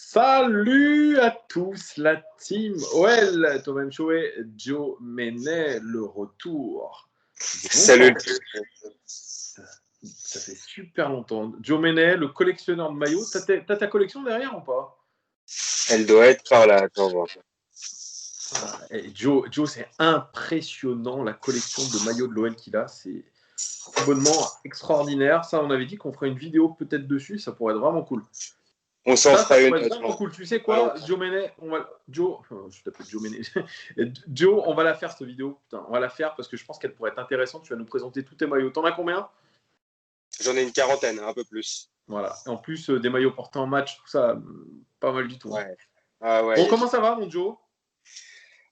Salut à tous, la team OL, Thomas Chouet, Joe Menet, le retour. Salut. Ça fait super longtemps. Joe Menet, le collectionneur de maillots. T'as ta collection derrière ou pas? Elle doit être par là, attends voir. Joe, c'est impressionnant la collection de maillots de l'OL qu'il a. C'est abonnement extraordinaire. Ça, on avait dit qu'on ferait une vidéo peut-être dessus. Ça pourrait être vraiment cool. On s'en fera une. C'est vraiment cool. Tu sais quoi, Joe Menet, je t'appelle Joe Menet. Joe, on va la faire cette vidéo. Putain, on va la faire parce que je pense qu'elle pourrait être intéressante. Tu vas nous présenter tous tes maillots. T'en as combien? J'en ai une quarantaine, un peu plus. Voilà. Et en plus, des maillots portés en match, tout ça, pas mal du tout. Ouais. Ah ouais. Bon, comment ça va, mon Joe?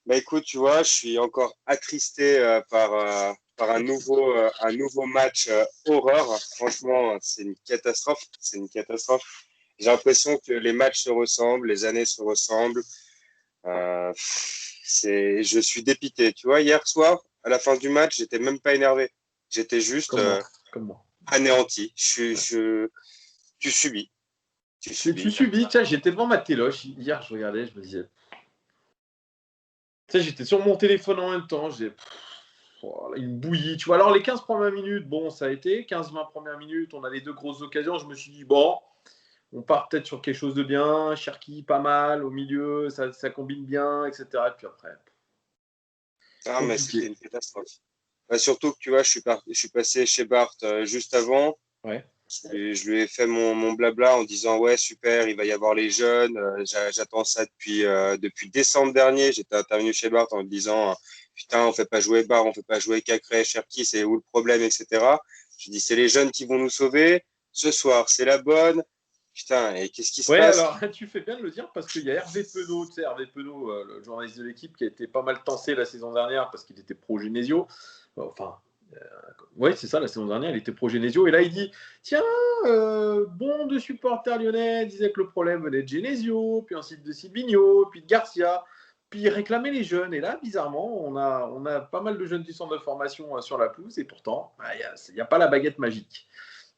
Bah écoute, tu vois, je suis encore attristé par un nouveau match horreur. Franchement, c'est une catastrophe. C'est une catastrophe. J'ai l'impression que les matchs se ressemblent, les années se ressemblent. Je suis dépité. Tu vois, hier soir, à la fin du match, j'étais même pas énervé. J'étais juste Comme moi. anéanti. Tu subis. Tu subis. Tiens, j'étais devant ma téloche. Hier, je regardais, je me disais. Tu sais, j'étais sur mon téléphone en même temps. J'ai une bouillie. Tu vois, alors les 15 premières minutes, bon, ça a été. 15-20 premières minutes, on a les deux grosses occasions. Je me suis dit, bon, on part peut-être sur quelque chose de bien. Cherki, pas mal. Au milieu, ça combine bien, etc. Et puis après. Ah, mais c'était une catastrophe. Bah, surtout que tu vois, je suis passé chez Bart juste avant. Ouais. Je lui ai fait mon blabla en disant ouais, super, il va y avoir les jeunes. J'attends ça depuis décembre dernier. J'étais intervenu chez Bart en lui disant putain, on fait pas jouer Bart, on fait pas jouer Cacré, Cherki, c'est où le problème, etc. Je dis c'est les jeunes qui vont nous sauver. Ce soir, c'est la bonne. Putain, et qu'est-ce qui se passe? Alors tu fais bien de le dire parce qu'il y a Hervé Penaud, tu sais, Hervé Penaud, le journaliste de l'équipe qui a été pas mal tensé la saison dernière parce qu'il était pro Genesio. Enfin, oui, c'est ça, la saison dernière, il était pro Genesio. Et là, il dit tiens, bon de supporters lyonnais disait que le problème venait de Genesio, puis ensuite de Silvino, puis de Garcia. Puis il réclamait les jeunes. Et là, bizarrement, on a pas mal de jeunes du centre de formation sur la pelouse. Et pourtant, il n'y a pas la baguette magique.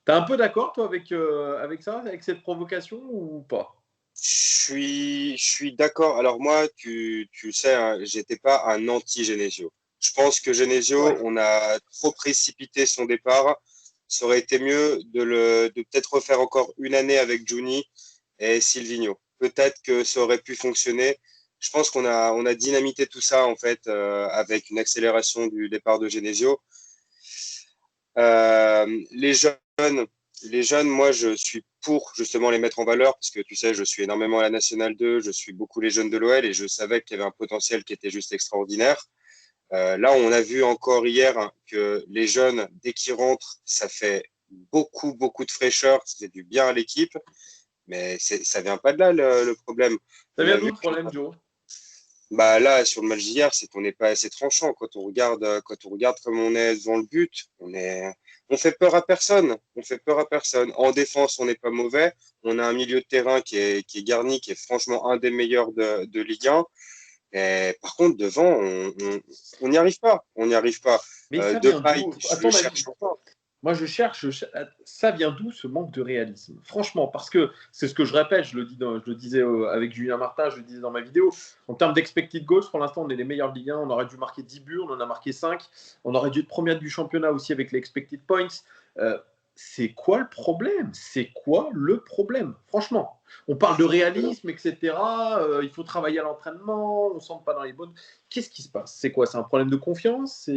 T'es un peu d'accord, toi, avec ça, avec cette provocation ou pas? Je suis d'accord. Alors moi, tu sais, hein, j'étais pas un anti-Genesio. Je pense que Genesio, on a trop précipité son départ. Ça aurait été mieux de peut-être refaire encore une année avec Juni et Silvino. Peut-être que ça aurait pu fonctionner. Je pense on a dynamité tout ça en fait avec une accélération du départ de Genesio. Les jeunes, moi, je suis pour justement les mettre en valeur parce que tu sais, je suis énormément à la Nationale 2, je suis beaucoup les jeunes de l'OL et je savais qu'il y avait un potentiel qui était juste extraordinaire. Là, on a vu encore hier hein, que les jeunes, dès qu'ils rentrent, ça fait beaucoup, beaucoup de fraîcheur, ça fait du bien à l'équipe, mais ça vient pas de là le problème. Ça vient d'où le problème, Joe? Bah là, sur le match d'hier, c'est qu'on n'est pas assez tranchant. Quand on regarde comme on est devant le but, on fait peur à personne. On fait peur à personne. En défense, on n'est pas mauvais. On a un milieu de terrain qui est garni, qui est franchement un des meilleurs de Ligue 1. Et par contre, devant, on n'y arrive pas. On n'y arrive pas. Mais ça vient d'où? Attends, moi, je cherche. Ça vient d'où ce manque de réalisme? Franchement, parce que c'est ce que je répète, je le disais avec Julien Martin, je le disais dans ma vidéo. En termes d'expected goals, pour l'instant, on est les meilleurs de Ligue 1. On aurait dû marquer 10 buts, on en a marqué 5. On aurait dû être premier du championnat aussi avec les expected points. C'est quoi le problème? C'est quoi le problème? Franchement, on parle de réalisme, etc. Il faut travailler à l'entraînement, on ne sent pas dans les bonnes. Qu'est-ce qui se passe? C'est quoi? C'est un problème de confiance?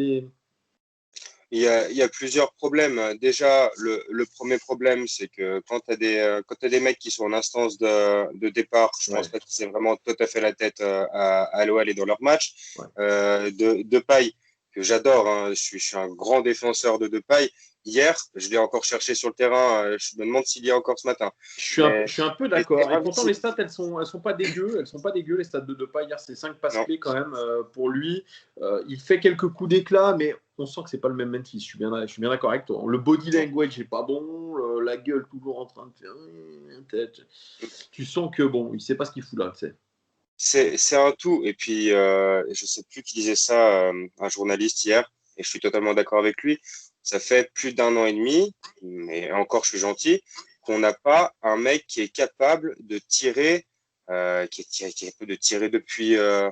Il y a plusieurs problèmes. Déjà, le premier problème, c'est que quand tu as des mecs qui sont en instance de départ, je pense pas qu'ils aient vraiment tout à fait la tête à l'OL et dans leur match. Depay, que j'adore, hein, je suis un grand défenseur de Depay. Hier, je l'ai encore cherché sur le terrain. Je me demande s'il y a encore ce matin. Je suis un peu d'accord. Et pourtant, les stats, elles sont pas dégueu. Elles sont pas dégueu, les stats de Depay. Hier, c'est 5 passes clés quand même pour lui. Il fait quelques coups d'éclat, mais on sent que c'est pas le même Memphis. Je suis bien d'accord avec toi. Le body language n'est pas bon. La gueule toujours en train de faire tête. Tu sens que bon, il sait pas ce qu'il fout là. Tu sais. C'est un tout. Et puis, je sais plus qui disait ça, un journaliste hier, et je suis totalement d'accord avec lui. Ça fait plus d'un an et demi, mais encore je suis gentil, qu'on n'a pas un mec qui est capable de tirer qui est peu de tirer depuis, je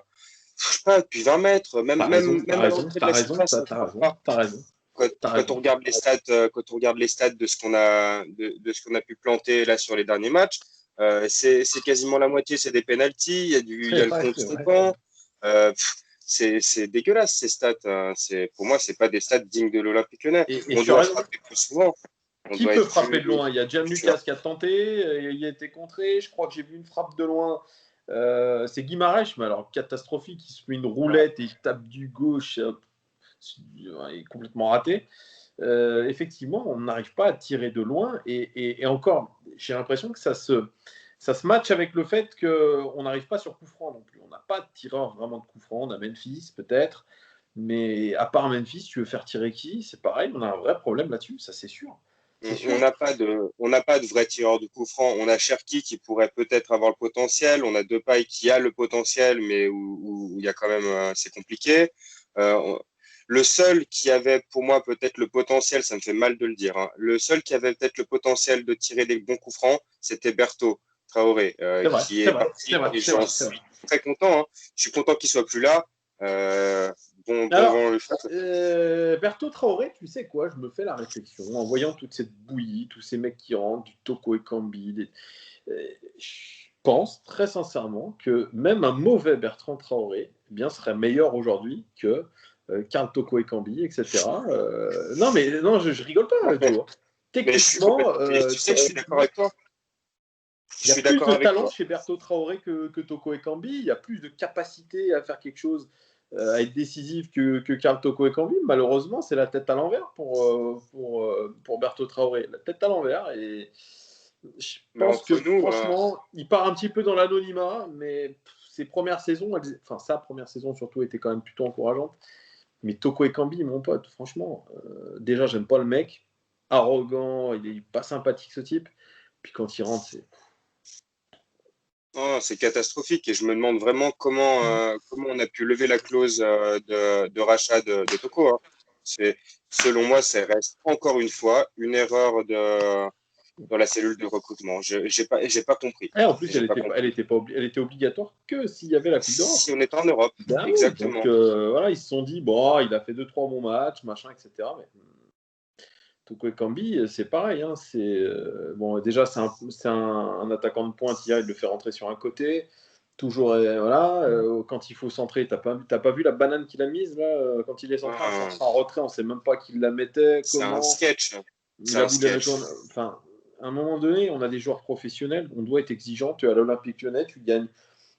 sais pas, depuis 20 mètres, même à l'entrée de la surface, ça ne pas. T'as raison. Quand on regarde les stats, de ce qu'on a pu planter là sur les derniers matchs, c'est quasiment la moitié, c'est des pénaltys, il y a le contre-camp. C'est dégueulasse ces stats. Hein. Pour moi, c'est pas des stats dignes de l'Olympique Lyonnais. On doit frapper plus souvent. Qui peut frapper de loin? Il y a Gianluca qui a tenté, il a été contré. Je crois que j'ai vu une frappe de loin. C'est Guimarães, mais alors catastrophique. Il se met une roulette et il tape du gauche. Il est complètement raté. Effectivement, on n'arrive pas à tirer de loin. Et encore, j'ai l'impression que ça se matche avec le fait qu'on n'arrive pas sur coup franc non plus. On n'a pas de tireur vraiment de coup franc. On a Memphis peut-être. Mais à part Memphis, tu veux faire tirer qui? C'est pareil, on a un vrai problème là-dessus, ça c'est sûr. On n'a pas de vrai tireur de coup franc. On a Cherki qui pourrait peut-être avoir le potentiel. On a Depay qui a le potentiel, mais où il y a quand même, c'est compliqué. Le seul qui avait pour moi peut-être le potentiel, ça me fait mal de le dire, hein, le seul qui avait peut-être le potentiel de tirer des bons coups francs, c'était Bertho Traoré, qui est parti. Et j'en suis très content. Hein. Je suis content qu'il soit plus là. Alors, Bertho Traoré, tu sais quoi, je me fais la réflexion en voyant toute cette bouillie, tous ces mecs qui rentrent, du Toko Ekambi. Je pense très sincèrement que même un mauvais Bertrand Traoré serait meilleur aujourd'hui que Karl Toko Ekambi, etc. Non, je rigole pas, tu vois. Techniquement, tu sais que je suis d'accord avec toi. Il y a plus de talent chez Bertho Traoré que Toko Ekambi. Il y a plus de capacité à faire quelque chose, à être décisif que Karl Toko Ekambi. Malheureusement, c'est la tête à l'envers pour Bertho Traoré. La tête à l'envers. Et je pense que franchement, il part un petit peu dans l'anonymat, mais sa première saison surtout, était quand même plutôt encourageante. Mais Toko Ekambi, mon pote, franchement, déjà, j'aime pas le mec. Arrogant, il est pas sympathique ce type. Puis quand il rentre, c'est... Oh, c'est catastrophique et je me demande vraiment comment on a pu lever la clause de rachat de Toko. Hein. Selon moi, ça reste encore une fois une erreur dans la cellule de recrutement. J'ai pas compris. En plus, elle était obligatoire que s'il y avait la Coupe d'Europe. Si on était en Europe, exactement. Donc voilà, ils se sont dit, il a fait 2-3 bons matchs, machin, etc. Mais Toko Ekambi, c'est pareil. Hein, déjà, c'est un attaquant de pointe hier, il le fait rentrer sur un côté. Toujours, quand il faut centrer, t'as pas vu la banane qu'il a mise là, quand il est centré en retrait, on sait même pas qui la mettait. C'est un sketch. Enfin, à un moment donné, on a des joueurs professionnels, on doit être exigeant. Tu es à l'Olympique Lyonnais, tu gagnes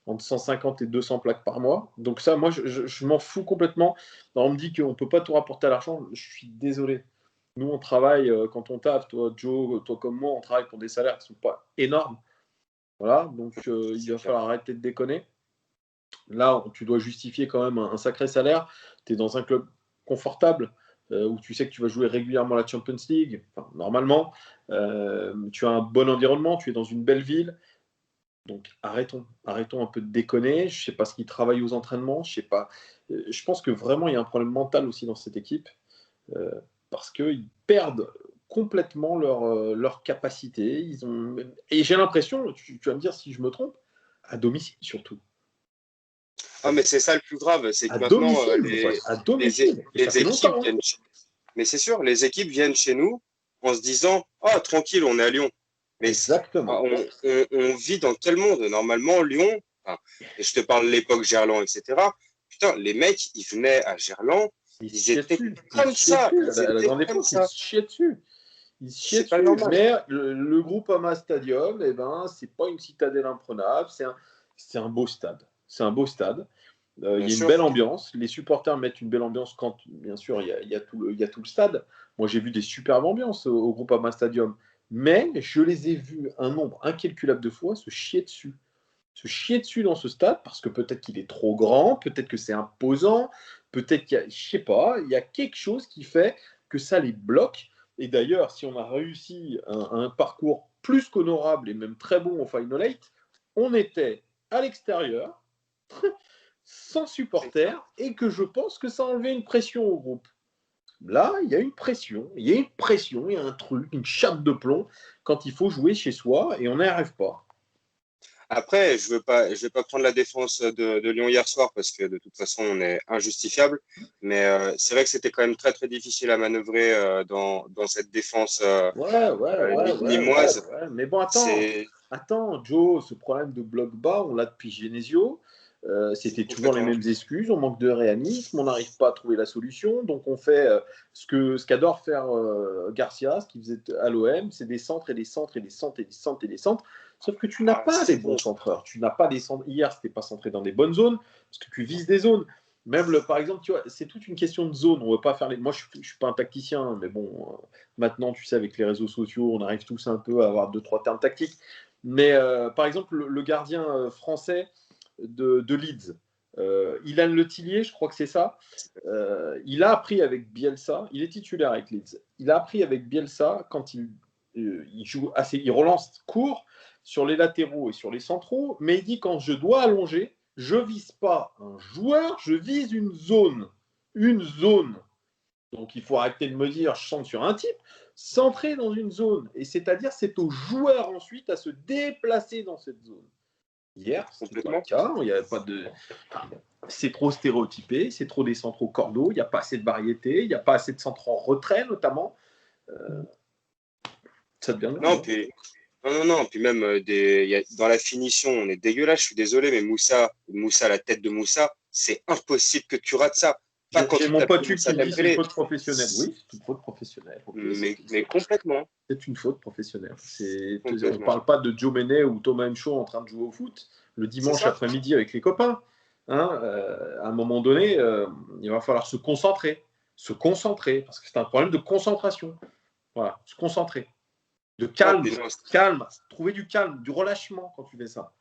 entre 150 et 200 plaques par mois. Donc ça, moi, je m'en fous complètement. Alors, on me dit qu'on ne peut pas tout rapporter à l'argent. Je suis désolé. Nous, on travaille, quand on taffe, toi, Joe, toi comme moi, on travaille pour des salaires qui ne sont pas énormes. Voilà, donc il va falloir arrêter de déconner. Là, tu dois justifier quand même un sacré salaire. Tu es dans un club confortable où tu sais que tu vas jouer régulièrement la Champions League, normalement. Tu as un bon environnement, tu es dans une belle ville. Donc arrêtons un peu de déconner. Je ne sais pas ce qu'ils travaillent aux entraînements. Je sais pas. Je pense que vraiment il y a un problème mental aussi dans cette équipe parce qu'ils perdent complètement leur capacité. Et j'ai l'impression, tu vas me dire si je me trompe, à domicile surtout. Ah mais c'est ça le plus grave, c'est que maintenant les équipes viennent. Mais c'est sûr, les équipes viennent chez nous en se disant tranquille, on est à Lyon. Mais exactement. On vit dans quel monde? Normalement, Lyon, et je te parle de l'époque Gerland, etc. Putain, les mecs, ils venaient à Gerland, ils étaient comme ça. La grande époque, ils se chiaient dessus. Ils se chiaient dessus. Mais le Groupama Stadium, c'est pas une citadelle imprenable, c'est un beau stade. C'est un beau stade. Il y a une belle ambiance. Les supporters mettent une belle ambiance quand, bien sûr, il y a tout le stade. Moi, j'ai vu des superbes ambiances au Groupama Stadium. Mais je les ai vus un nombre incalculable de fois se chier dessus. Se chier dessus dans ce stade parce que peut-être qu'il est trop grand, peut-être que c'est imposant, peut-être qu'il y a, je sais pas, il y a quelque chose qui fait que ça les bloque. Et d'ailleurs, si on a réussi un parcours plus qu'honorable et même très bon au Final 8, on était à l'extérieur, sans supporters, et que je pense que ça a enlevé une pression au groupe. Là, il y a une pression, il y a un truc, une chape de plomb quand il faut jouer chez soi et on n'y arrive pas. Après, je vais pas prendre la défense de Lyon hier soir parce que de toute façon, on est injustifiable. Mais c'est vrai que c'était quand même très, très difficile à manœuvrer dans cette défense nîmoise. Ouais. Mais bon, C'est attends, Joe, ce problème de bloc bas, on l'a depuis Genesio. C'était toujours les complètement. mêmes excuses. On manque de réalisme, on n'arrive pas à trouver la solution. Donc on fait ce qu'adore faire Garcia, ce qu'il faisait à l'OM, c'est des centres et des centres et des centres et des centres et des centres. Sauf que tu n'as Ah, pas des c'est bons bon. centreurs. Tu n'as pas des centres. Hier, c'était pas centré dans des bonnes zones parce que tu vises des zones. Même par exemple, tu vois, c'est toute une question de zone. On veut pas faire les. Moi, je suis pas un tacticien, mais bon, maintenant, tu sais, avec les réseaux sociaux, on arrive tous un peu à avoir deux trois termes tactiques. Mais par exemple, le gardien français de Leeds, Ilan Le Tillier, je crois que c'est ça. Il a appris avec Bielsa. Il est titulaire avec Leeds. Il a appris avec Bielsa quand il joue assez, il relance court sur les latéraux et sur les centraux, mais il dit quand je dois allonger, je vise pas un joueur, je vise une zone. Une zone. Donc il faut arrêter de me dire je centre sur un type, centrer dans une zone. Et c'est-à-dire c'est au joueur ensuite à se déplacer dans cette zone. Hier, ce n'était pas le Complètement. cas. Il y avait pas de... C'est trop stéréotypé, c'est trop des centres au cordeau, il n'y a pas assez de variété, il n'y a pas assez de centres en retrait notamment. Ça devient Non, grave. puis non. Puis même dans la finition, on est dégueulasse. Je suis désolé, mais Moussa, la tête de Moussa, c'est impossible que tu rates ça. Pas quand J'ai tu mon t'appelles pote Moussa qui me dit c'est une Dembélé. faute professionnelle. Oui, c'est une faute professionnelle. Okay, Mais complètement, c'est une faute professionnelle. On ne complètement. parle pas de Joe Menet ou Thomas Encho en train de jouer au foot le C'est dimanche ça. après-midi avec les copains. Hein, à un moment donné, il va falloir se concentrer. Se concentrer, parce que c'est un problème de concentration. Voilà, se concentrer. De Non, calme, puis non, calme. Trouver du calme, du relâchement quand tu fais ça.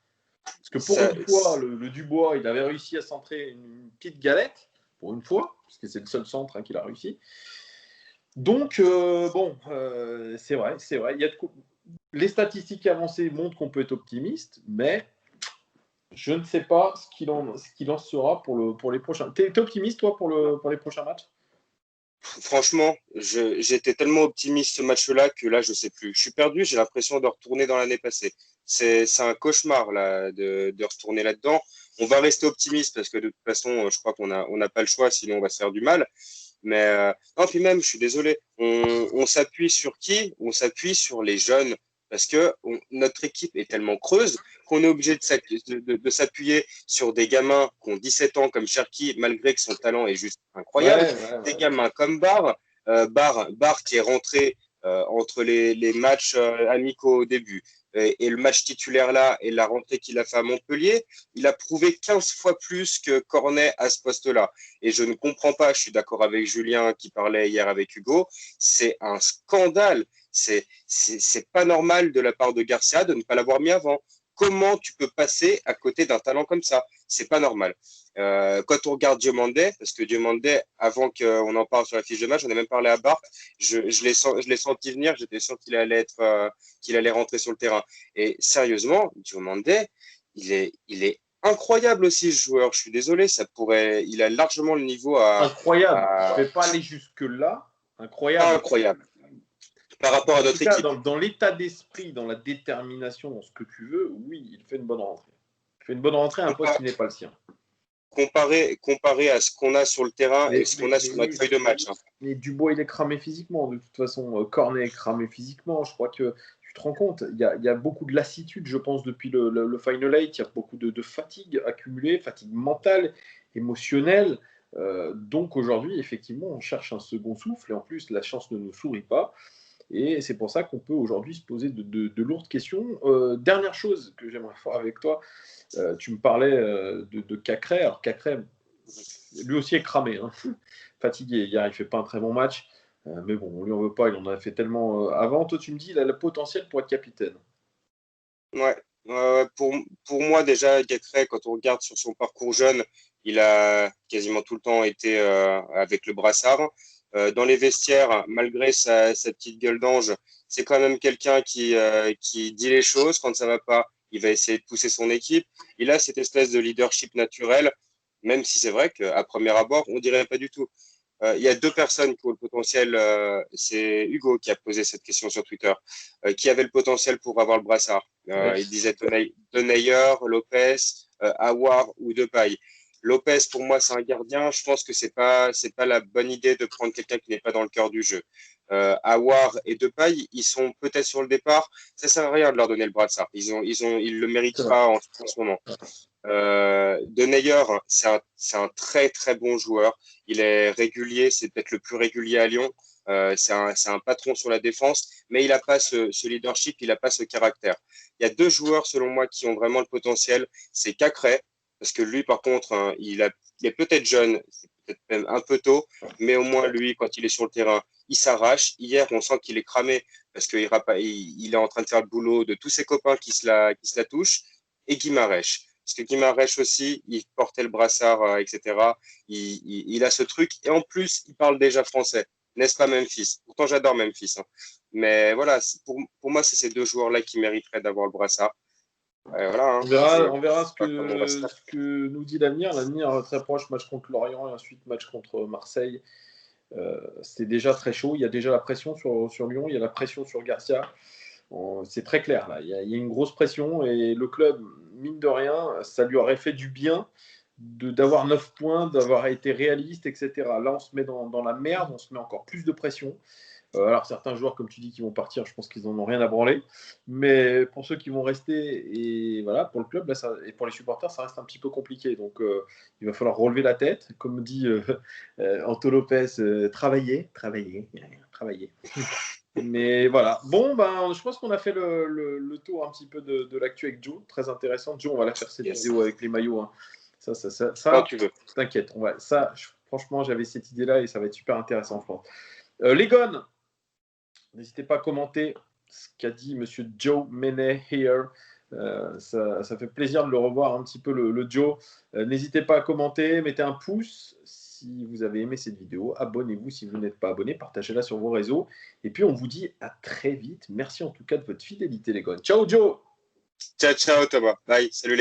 Parce que pour ça, une fois, le Dubois, il avait réussi à centrer une petite galette, pour une fois, parce que c'est le seul centre qu'il a réussi. Donc, c'est vrai. Il y a les statistiques avancées montrent qu'on peut être optimiste, mais je ne sais pas ce qu'il en sera pour les prochains. T'es optimiste, toi, pour les prochains matchs? franchement, j'étais tellement optimiste ce match-là que là, je sais plus. Je suis perdu, j'ai l'impression de retourner dans l'année passée. C'est un cauchemar là, de retourner là-dedans. On va rester optimiste parce que de toute façon, je crois on n'a pas le choix, sinon on va se faire du mal. Mais non, puis même, je suis désolé, on s'appuie sur qui? On s'appuie sur les jeunes parce que notre équipe est tellement creuse qu'on est obligé de s'appuyer sur des gamins qui ont 17 ans comme Cherki, malgré que son talent est juste incroyable. Des Ouais. gamins comme Barr qui est rentré entre les matchs amicaux au début et le match titulaire là et la rentrée qu'il a fait à Montpellier, il a prouvé 15 fois plus que Cornet à ce poste-là. Et je ne comprends pas, je suis d'accord avec Julien qui parlait hier avec Hugo, c'est un scandale. C'est pas normal de la part de Garcia de ne pas l'avoir mis avant. Comment tu peux passer à côté d'un talent comme ça? C'est pas normal. Quand on regarde Diomandé, parce que Diomandé, avant qu'on en parle sur la fiche de match, on a même parlé à Bart, je l'ai senti venir, j'étais sûr qu'il allait rentrer sur le terrain. Et sérieusement, Diomandé, il est incroyable aussi ce joueur. Je suis désolé, il a largement le niveau Incroyable. Je à ne vais pas aller jusque-là. Incroyable. incroyable par rapport à En tout notre cas, équipe. dans l'état d'esprit, dans la détermination, dans ce que tu veux, oui, il fait une bonne rentrée. Il fait une bonne rentrée à un poste qui n'est pas le sien. Comparé à ce qu'on a sur le terrain et ce qu'on a sur notre Oui, feuille de match. Hein. mais Dubois, il est cramé physiquement. De toute façon, Cornet est cramé physiquement. Je crois que tu te rends compte, il y a beaucoup de lassitude, je pense, depuis le Final 8. Il y a beaucoup de fatigue accumulée, fatigue mentale, émotionnelle. Donc aujourd'hui, effectivement, on cherche un second souffle et en plus, la chance ne nous sourit pas. Et c'est pour ça qu'on peut aujourd'hui se poser de lourdes questions. Dernière chose que j'aimerais voir avec toi, tu me parlais de Cacré. Alors Cacré, lui aussi est cramé, hein. Fatigué. Hier, il fait pas un très bon match. Mais bon, on lui en veut pas, il en a fait tellement avant. Toi, tu me dis, il a le potentiel pour être capitaine. Ouais. Pour moi, déjà, Guétret, quand on regarde sur son parcours jeune, il a quasiment tout le temps été avec le brassard. Dans les vestiaires, malgré sa petite gueule d'ange, c'est quand même quelqu'un qui dit les choses. Quand ça va pas, il va essayer de pousser son équipe. Il a cette espèce de leadership naturel, même si c'est vrai qu'à premier abord, on dirait pas du tout. Il y a deux personnes qui ont le potentiel. C'est Hugo qui a posé cette question sur Twitter. Qui avait le potentiel pour avoir le brassard. Il disait Denayer, Lopez, Aouar ou Depay. Lopez, pour moi, c'est un gardien. Je pense que c'est pas la bonne idée de prendre quelqu'un qui n'est pas dans le cœur du jeu. Aouar et Depay, ils sont peut-être sur le départ. Ça sert à rien de leur donner le brassard. Ils le méritent pas en ce moment. Denayer, c'est un très très bon joueur. Il est régulier, c'est peut-être le plus régulier à Lyon. C'est un patron sur la défense, mais il n'a pas ce leadership, il n'a pas ce caractère. Il y a deux joueurs, selon moi, qui ont vraiment le potentiel. C'est Cacré, parce que lui, par contre, hein, il est peut-être jeune, c'est peut-être même un peu tôt, mais au moins, lui, quand il est sur le terrain, il s'arrache. Hier, on sent qu'il est cramé, parce qu'il est en train de faire le boulot de tous ses copains qui se la touchent. Et Guimarães. Parce que Guimarães aussi, il portait le brassard, etc. Il a ce truc. Et en plus, il parle déjà français. N'est-ce pas Memphis? Pourtant, j'adore Memphis. Hein. Mais voilà, pour moi, c'est ces deux joueurs-là qui mériteraient d'avoir le brassard. Voilà, hein. On verra ce que nous dit l'avenir. L'avenir très proche, match contre Lorient et ensuite match contre Marseille. C'est déjà très chaud. Il y a déjà la pression sur Lyon, il y a la pression sur Garcia. C'est très clair, là. Il y a une grosse pression et le club, mine de rien, ça lui aurait fait du bien d'avoir 9 points, d'avoir été réaliste, etc. Là, on se met dans la merde, on se met encore plus de pression. Alors, certains joueurs, comme tu dis, qui vont partir, je pense qu'ils n'en ont rien à branler. Mais pour ceux qui vont rester, et voilà, pour le club là, et pour les supporters, ça reste un petit peu compliqué. Donc, il va falloir relever la tête. Comme dit Anto Lopez, travailler. Mais voilà. Bon, je pense qu'on a fait le tour un petit peu de l'actu avec Joe. Très intéressant. Joe, on va la faire cette vidéo avec les maillots. Hein. Ça quand tu veux. T'inquiète. Franchement, j'avais cette idée-là et ça va être super intéressant, je pense. Les gones, n'hésitez pas à commenter ce qu'a dit Monsieur Joe Mene here. Ça fait plaisir de le revoir un petit peu, le Joe. N'hésitez pas à commenter, mettez un pouce si vous avez aimé cette vidéo. Abonnez-vous si vous n'êtes pas abonné, partagez-la sur vos réseaux. Et puis, on vous dit à très vite. Merci en tout cas de votre fidélité, les gones. Ciao, Joe. Ciao, Thomas. Bye. Salut les